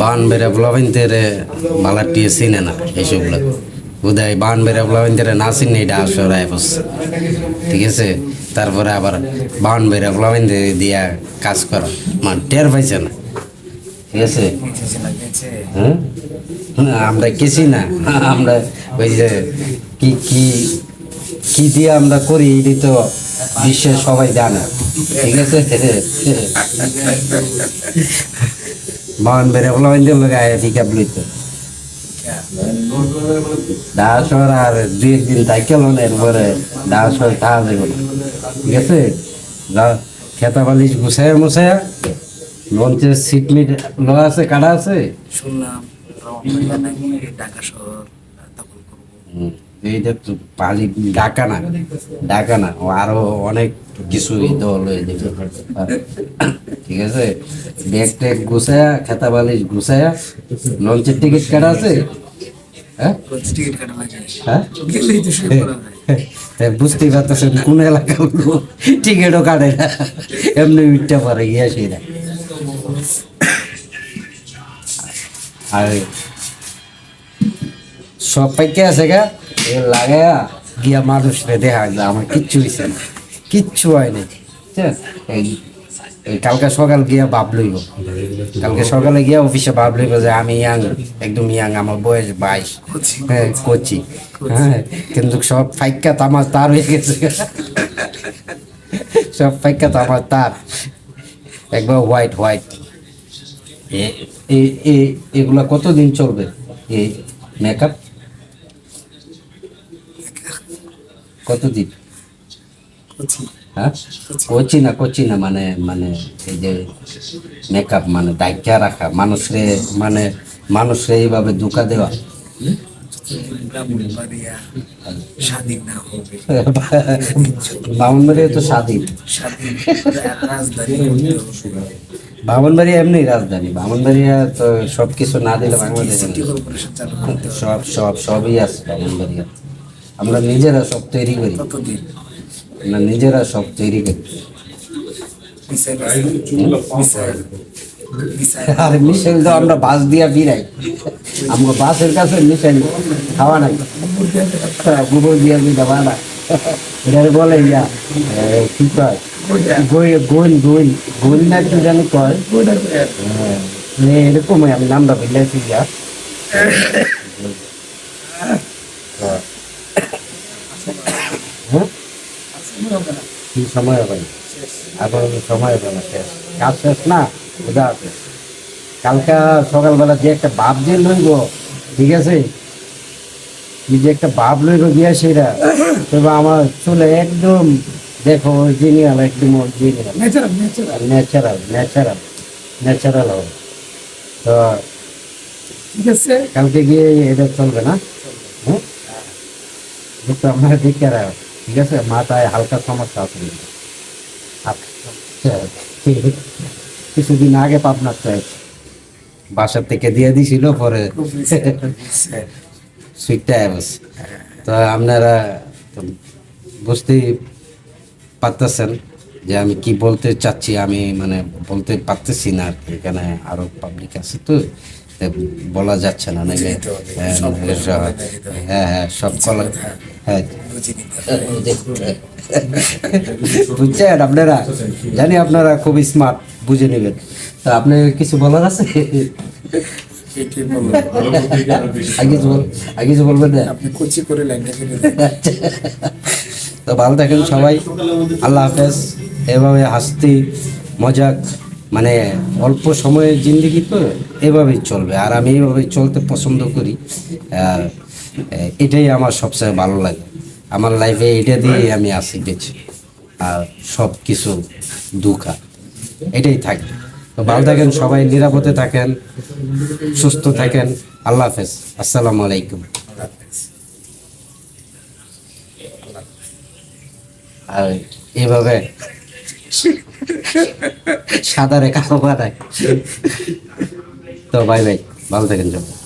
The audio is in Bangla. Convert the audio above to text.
বান বেড়ে ব্লবিনতে বালাটি চিনে না এইসবগুলো উদয় বান বেড়ে ব্লবিনতে না চিনে এটা আসরায় বসছে, ঠিক আছে। তারপরে আবার বান বেড়ে ব্লবিন দিয়া কাজ করা মানে টের পাইছে না, ঠিক আছে। হ্যাঁ আমরা কিছু না, আমরা ওই যে কি কি কি দিয়ে আমরা করি এটি তো বিশ্বের সবাই জানে, ঠিক আছে। বান বেড়ে ব্লবিন দিল গায়ে পিকআপ লইতো ডাশর আর 2 দিন সাইকেল এরপরে ডাশর খাওয়া যাবে না, ঠিক আছে। খেতা বালিশ গুছায়া মুছায়া লঞ্চের সিট মিট লোয়া আছে, কাটা আছে শুনলাম ঢাকা শহর দখল করবো। এইটা তো পালি ঢাকা না ও আরো অনেক কিছু দল হয়ে যাবে, ঠিক আছে। ব্যাগ ট্যাগ গুছায়া খেতা বালিশ গুছায়া লঞ্চের টিকিট কাটা আছে। হ্যাঁ টিকিট কাটা লাগে, হ্যাঁ গেলেই তো শুরু করা যায়। বুঝতেই পারতেছেন কোন এলাকার লোক টিকিটও কাটে না, এমনি উঠতে পারে গিয়া সেটা। আর সব পাইকে আছে গা এ লাগায়া গিয়া মানুষরে দেখা গেল আমার কিচ্ছু হয়েছে না, কিচ্ছু হয় নাই। এই কালকে সকাল গিয়া ভাব লইব, কালকে সকালে গিয়া অফিসে ভাব লইব যে আমি ইয়াং, একদম ইয়াং, আমার বয়স 22, হ্যাঁ করছি, হ্যাঁ। কিন্তু সব ফাইকা তামার তার হয়ে গেছে, সব ফাইকা তামার তার একবার হোয়াইট হোয়াইট। এগুলা কতদিন চলবে এই মেকআপ, কতদিন? হ্যাঁ করছি না মানে মানে এই যে মেকআপ মানে দায়িত্ব রাখা মানুষরে, মানে মানুষরে এইভাবে ধোঁকা দেওয়া। বামনবাড়িয়া তো স্বাধীন, বামনবাড়িয়া এমনি রাজধানী, বামনবাড়িয়া তো সবকিছু না দিলে বাংলাদেশে সবই আছে বামনবাড়িয়া। আমরা নিজেরা সব তৈরি করি, না নিজেরা সব তৈরি করি। আর মিশেল তো আমরা বাস দিয়া বিরাই, আমরা বাসের কাছে মিশেল খাওয়া নাই, গোবর দিয়া দেওয়া না, এটার বলে ইয়া কি কয় গোল না কি জানি কয়, এরকম আমি নামটা বুঝলেছি ইয়া। কি সময় হবে এখন, সময় হবে না, শেষ কাজ শেষ না, বোঝা আছে। কালকা সকালবেলা যে একটা ভাব যে লইব, ঠিক আছে, কি যে একটা ভাব লইব গিয়া সেটা, তবে আমার চলে একদম দেখো অরিজিনাল, একদম অরিজিনাল ন্যাচারাল হবে। তো ঠিক আছে কালকে গিয়ে এটা চলবে না, হ্যাঁ একটু আপনারা দেখে রাখ, ঠিক আছে। মাথায় হালকা সমস্যা আছে, কিছুদিন আগে পাবনার চাই বাসার থেকে দিয়ে দিছিল, পরে সুইটটা বসে। তো আপনারা বুঝতেই পারতেছেন যে আমি কি বলতে চাচ্ছি, আমি মানে বলতে পারতেছি না আর কি, এখানে আরো পাবলিক আছে তো বলা যাচ্ছে না নাকি। হ্যাঁ হ্যাঁ সব কলা, হ্যাঁ বুঝছেন আপনারা, জানি আপনারা খুবই স্মার্ট, বুঝে নেবেন। তো আপনি কিছু বলার আছে? আগে কিছু বলবেন না, তো ভালো থাকেন সবাই, আল্লাহ হাফেজ। এভাবে হাসতে মজাক মানে অল্প সময়ের জিন্দেগি তো এভাবেই চলবে, আর আমি এইভাবেই চলতে পছন্দ করি। আর এটাই আমার সবচেয়ে ভালো লাগে, আমার লাইফে এটা দিয়ে আমি আসি বেঁচে, আর সব কিছু দুঃখা এটাই থাকবে। তো ভালো থাকেন সবাই, নিরাপদে থাকেন, সুস্থ থাকেন, আল্লাহ হাফেজ, আসসালামু আলাইকুম। আর এইভাবে সাদা রেখা বানায়। তো বাই বাই, ভালো থাকেন সবাই।